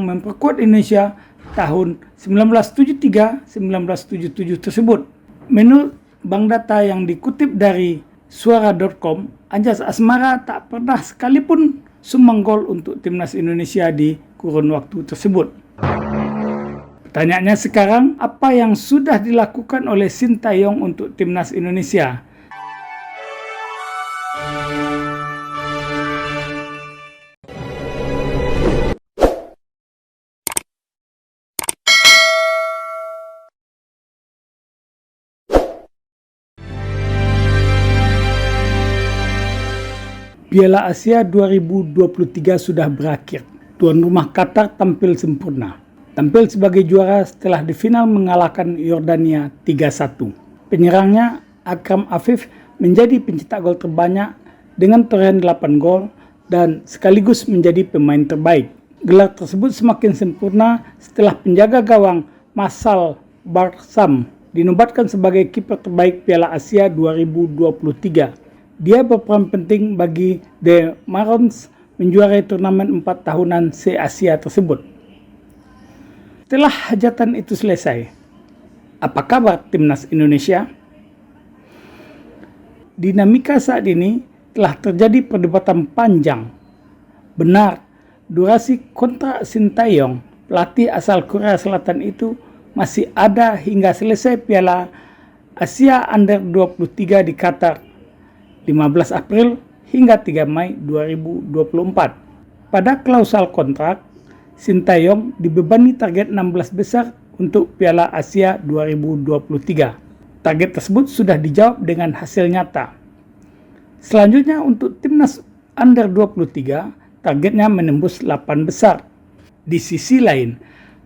yang memperkuat Indonesia tahun 1973-1977 tersebut. Menurut bank data yang dikutip dari suara.com, Anjas Asmara tak pernah sekalipun sumbang gol untuk timnas Indonesia di kurun waktu tersebut. Pertanyaannya sekarang, apa yang sudah dilakukan oleh Sintayong untuk timnas Indonesia? Piala Asia 2023 sudah berakhir. Tuan rumah Qatar tampil sempurna. Tampil sebagai juara setelah di final mengalahkan Yordania 3-1. Penyerangnya Akram Afif menjadi pencetak gol terbanyak dengan torehan 8 gol dan sekaligus menjadi pemain terbaik. Gelar tersebut semakin sempurna setelah penjaga gawang Masal Barsam dinobatkan sebagai kiper terbaik Piala Asia 2023. Dia berperan penting bagi The Maroons menjuarai turnamen 4 tahunan se-Asia tersebut. Setelah hajatan itu selesai, apa kabar timnas Indonesia? Dinamika saat ini telah terjadi perdebatan panjang. Benar, durasi kontrak Sintayong, pelatih asal Korea Selatan itu masih ada hingga selesai Piala Asia Under 23 di Qatar 15 April hingga 3 Mei 2024. Pada klausal kontrak, Sintayong dibebani target 16 besar untuk Piala Asia 2023. Target tersebut sudah dijawab dengan hasil nyata. Selanjutnya untuk timnas Under 23, targetnya menembus 8 besar. Di sisi lain,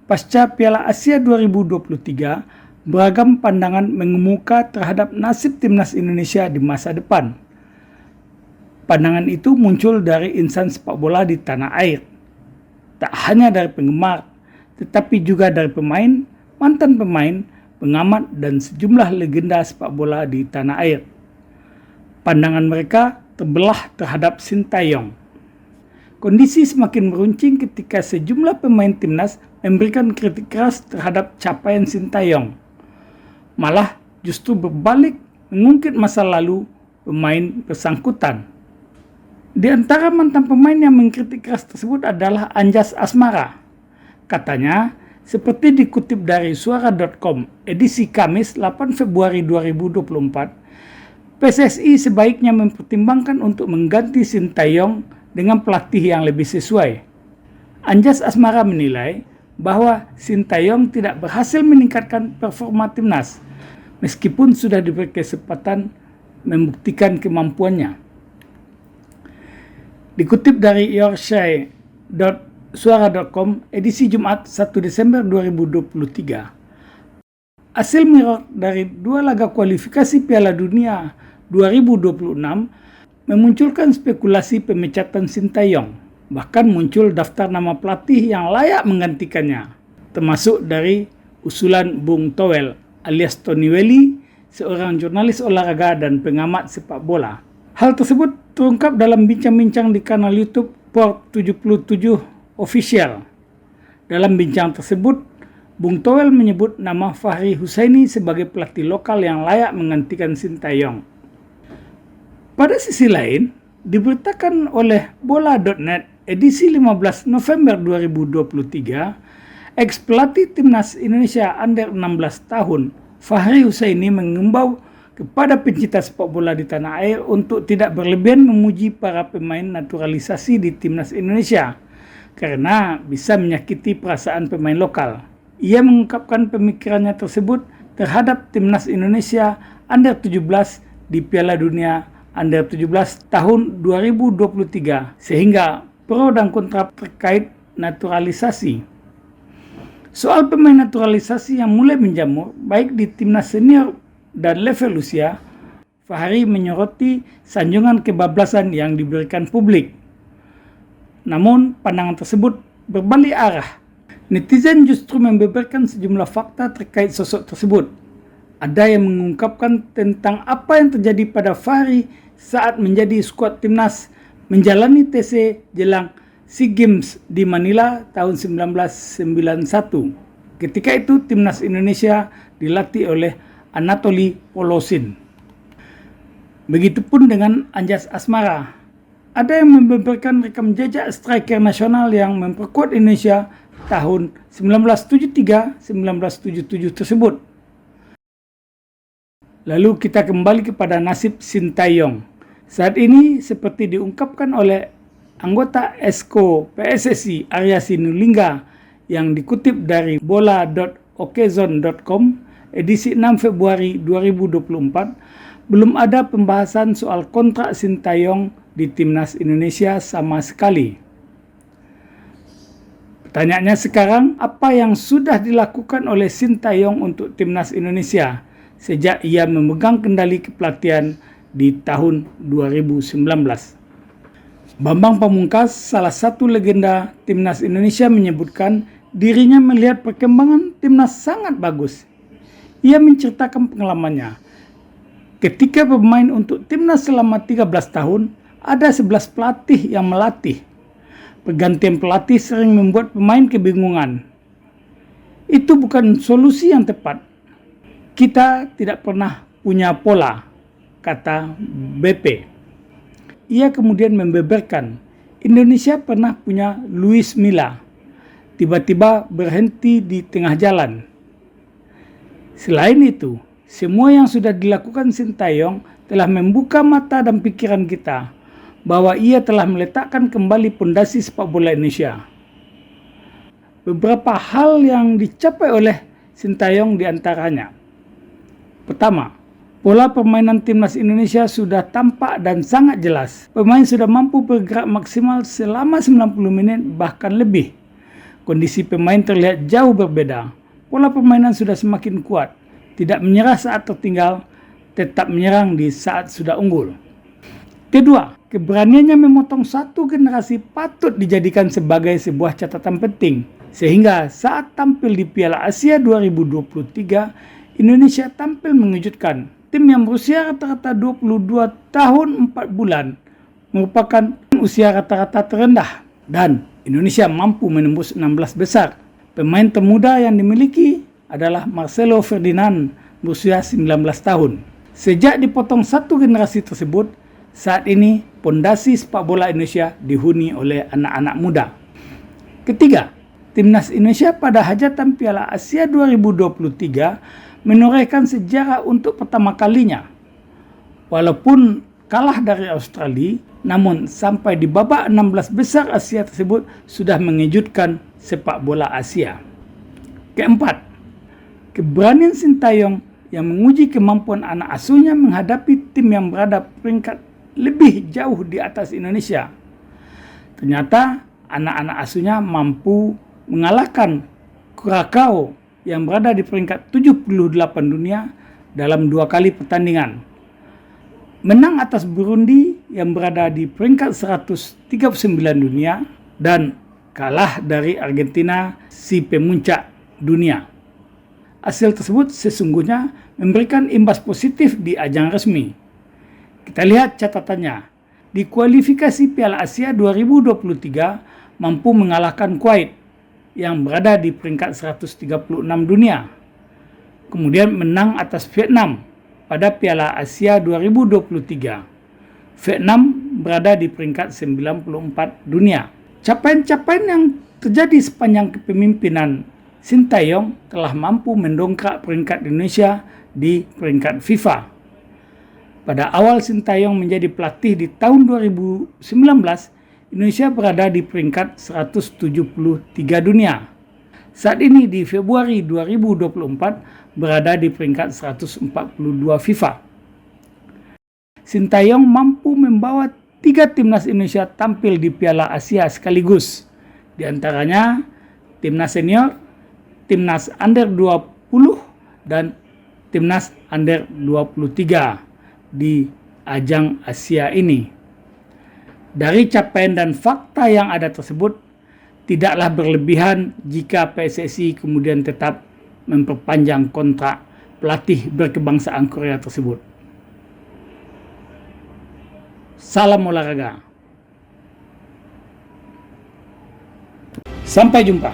pasca Piala Asia 2023, beragam pandangan mengemuka terhadap nasib timnas Indonesia di masa depan. Pandangan itu muncul dari insan sepak bola di tanah air. Tak hanya dari penggemar, tetapi juga dari pemain, mantan pemain, pengamat, dan sejumlah legenda sepak bola di tanah air. Pandangan mereka terbelah terhadap Sintayong. Kondisi semakin meruncing ketika sejumlah pemain timnas memberikan kritik keras terhadap capaian Sintayong. Malah justru berbalik mengungkit masa lalu pemain bersangkutan. Di antara mantan pemain yang mengkritik keras tersebut adalah Anjas Asmara. Katanya, seperti dikutip dari suara.com edisi Kamis 8 Februari 2024, PSSI sebaiknya mempertimbangkan untuk mengganti Sintayong dengan pelatih yang lebih sesuai. Anjas Asmara menilai bahwa Sintayong tidak berhasil meningkatkan performa timnas, meskipun sudah diberi kesempatan membuktikan kemampuannya. Dikutip dari yorkshire.suara.com edisi Jumat 1 Desember 2023. Hasil mirror dari 2 laga kualifikasi Piala Dunia 2026 memunculkan spekulasi pemecatan Sintayong. Bahkan muncul daftar nama pelatih yang layak menggantikannya, termasuk dari usulan Bung Towel alias Tony Welly, seorang jurnalis olahraga dan pengamat sepak bola. Hal tersebut terungkap dalam bincang-bincang di kanal YouTube Port 77 Official. Dalam bincang tersebut, Bung Towel menyebut nama Fahri Husaini sebagai pelatih lokal yang layak menggantikan Sintayong. Pada sisi lain, diberitakan oleh bola.net edisi 15 November 2023, ex-pelatih timnas Indonesia Under 16 tahun, Fahri Husaini mengimbau kepada pencinta sepak bola di tanah air untuk tidak berlebihan memuji para pemain naturalisasi di timnas Indonesia karena bisa menyakiti perasaan pemain lokal. Ia mengungkapkan pemikirannya tersebut terhadap timnas Indonesia Under 17 di Piala Dunia Under 17 tahun 2023 sehingga pro dan kontra terkait naturalisasi. Soal pemain naturalisasi yang mulai menjamur baik di timnas senior dan level usia, Fahri menyoroti sanjungan kebablasan yang diberikan publik. Namun, pandangan tersebut berbalik arah. Netizen justru membeberkan sejumlah fakta terkait sosok tersebut. Ada yang mengungkapkan tentang apa yang terjadi pada Fahri saat menjadi skuad timnas menjalani TC jelang SEA Games di Manila tahun 1991. Ketika itu timnas Indonesia dilatih oleh Anatoly Polosin. Begitupun dengan Anjas Asmara. Ada yang membeberkan rekam jejak striker nasional yang memperkuat Indonesia tahun 1973-1977 tersebut. Lalu kita kembali kepada nasib Sintayong. Saat ini seperti diungkapkan oleh anggota Esko PSSI Arya Sinulinga yang dikutip dari bola.okezone.com edisi 6 Februari 2024, belum ada pembahasan soal kontrak Sintayong di timnas Indonesia sama sekali. Pertanyaannya sekarang, apa yang sudah dilakukan oleh Sintayong untuk timnas Indonesia sejak ia memegang kendali kepelatihan di tahun 2019? Bambang Pamungkas, salah satu legenda timnas Indonesia, menyebutkan dirinya melihat perkembangan timnas sangat bagus. Ia menceritakan pengalamannya. Ketika bermain untuk timnas selama 13 tahun, ada 11 pelatih yang melatih. Pergantian pelatih sering membuat pemain kebingungan. Itu bukan solusi yang tepat. Kita tidak pernah punya pola, kata BP. Ia kemudian membeberkan, Indonesia pernah punya Luis Milla, tiba-tiba berhenti di tengah jalan. Selain itu, semua yang sudah dilakukan Sintayong telah membuka mata dan pikiran kita bahwa ia telah meletakkan kembali pondasi sepak bola Indonesia. Beberapa hal yang dicapai oleh Sintayong diantaranya. Pertama, pola permainan timnas Indonesia sudah tampak dan sangat jelas. Pemain sudah mampu bergerak maksimal selama 90 menit bahkan lebih. Kondisi pemain terlihat jauh berbeda. Pola permainan sudah semakin kuat. Tidak menyerah saat tertinggal, tetap menyerang di saat sudah unggul. Kedua, keberaniannya memotong satu generasi patut dijadikan sebagai sebuah catatan penting. Sehingga saat tampil di Piala Asia 2023, Indonesia tampil mengejutkan. Tim yang berusia rata-rata 22 tahun 4 bulan merupakan usia rata-rata terendah. Dan Indonesia mampu menembus 16 besar. Pemain termuda yang dimiliki adalah Marcelo Ferdinand berusia 19 tahun. Sejak dipotong satu generasi tersebut, saat ini pondasi sepak bola Indonesia dihuni oleh anak-anak muda. Ketiga, timnas Indonesia pada hajatan Piala Asia 2023 menorehkan sejarah untuk pertama kalinya. Walaupun kalah dari Australia, namun sampai di babak 16 besar Asia tersebut sudah mengejutkan sepak bola Asia. Keempat, keberanian Sintayong yang menguji kemampuan anak asuhnya menghadapi tim yang berada peringkat lebih jauh di atas Indonesia. Ternyata anak-anak asuhnya mampu mengalahkan Kurakao yang berada di peringkat 78 dunia dalam 2 kali pertandingan. Menang atas Burundi yang berada di peringkat 139 dunia dan kalah dari Argentina, si pemuncak dunia. Hasil tersebut sesungguhnya memberikan imbas positif di ajang resmi. Kita lihat catatannya. Di kualifikasi Piala Asia 2023 mampu mengalahkan Kuwait yang berada di peringkat 136 dunia. Kemudian menang atas Vietnam pada Piala Asia 2023. Vietnam berada di peringkat 94 dunia. Capaian-capaian yang terjadi sepanjang kepemimpinan Sintayong telah mampu mendongkrak peringkat Indonesia di peringkat FIFA. Pada awal Sintayong menjadi pelatih di tahun 2019, Indonesia berada di peringkat 173 dunia. Saat ini di Februari 2024 berada di peringkat 142 FIFA. Sintayong mampu membawa 3 timnas Indonesia tampil di Piala Asia sekaligus. Di antaranya timnas senior, timnas under 20 dan timnas under 23 di ajang Asia ini. Dari capaian dan fakta yang ada tersebut, tidaklah berlebihan jika PSSI kemudian tetap memperpanjang kontrak pelatih berkebangsaan Korea tersebut. Salam olahraga. Sampai jumpa.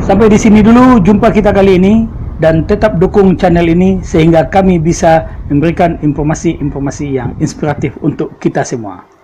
Sampai di sini dulu jumpa kita kali ini, dan tetap dukung channel ini sehingga kami bisa memberikan informasi-informasi yang inspiratif untuk kita semua.